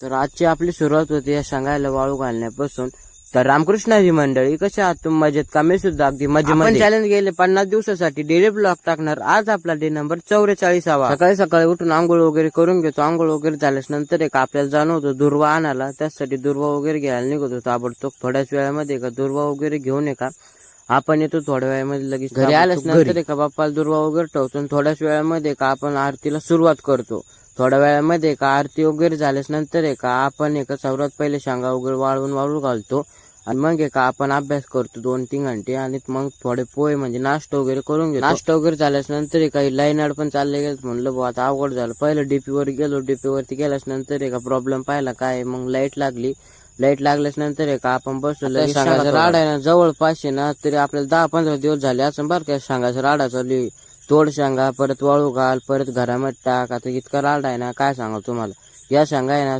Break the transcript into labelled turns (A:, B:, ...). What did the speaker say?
A: तर आजची आपली सुरुवात होती या सांगायला वाळू घालण्यापासून. तर रामकृष्णाची मंडळी कशा आहात तुम्ही? मजेत का? मी सुद्धा अगदी मजेमध्ये. चॅलेंज गेले 50 दिवसासाठी डेली ब्लॉग टाकणार. आज आपला डे नंबर 44. सकाळी सकाळी उठून आंघोळ वगैरे करून घेतो. आंघोळ वगैरे झाल्यास नंतर एक आपल्याला जाणवतो दुर्वा आणायला. त्यासाठी दुर्वा वगैरे घ्यायला निघतो ताबडतोब. थोड्याच वेळामध्ये का दुर्वा वगैरे घेऊन का आपण येतो. थोड्या वेळामध्ये लगेच घरी आल्यास नंतर का बाप्पाला दुर्वा वगैरे ठेवतो. थोड्याच वेळामध्ये का आपण आरतीला सुरुवात करतो. थोड्या वेळामध्ये का आरती वगैरे झाल्यास नंतर का आपण सर्वात पहिले शेंगा वगैरे वाळू घालतो. आणि मग का आपण अभ्यास करतो 2-3 घंटे. आणि मग थोडे पोहे म्हणजे नाश्ता वगैरे करून घेतो. नाश्ता वगैरे झाल्यास नंतर काही लाईन आड पण चालले गेलं. म्हणलं बुवा आता अवघड झालं. पहिलं डीपीवर गेलो. डीपीवरती गेल्यास नंतर का प्रॉब्लेम पाहिला काय. मग लाईट लागली. लाईट लागल्यास नंतर का आपण बसलो. सांगायचं राडा आहे ना जवळपास ना तरी आपल्याला 10-15 दिवस झाले असं बरं का. सांगायचं राडा चालू. तोड शेंगा, परत वाळू घाल, परत घरामध्ये टाक. आता इतका राडा आहे ना काय सांगा तुम्हाला. या शेंगा आहे ना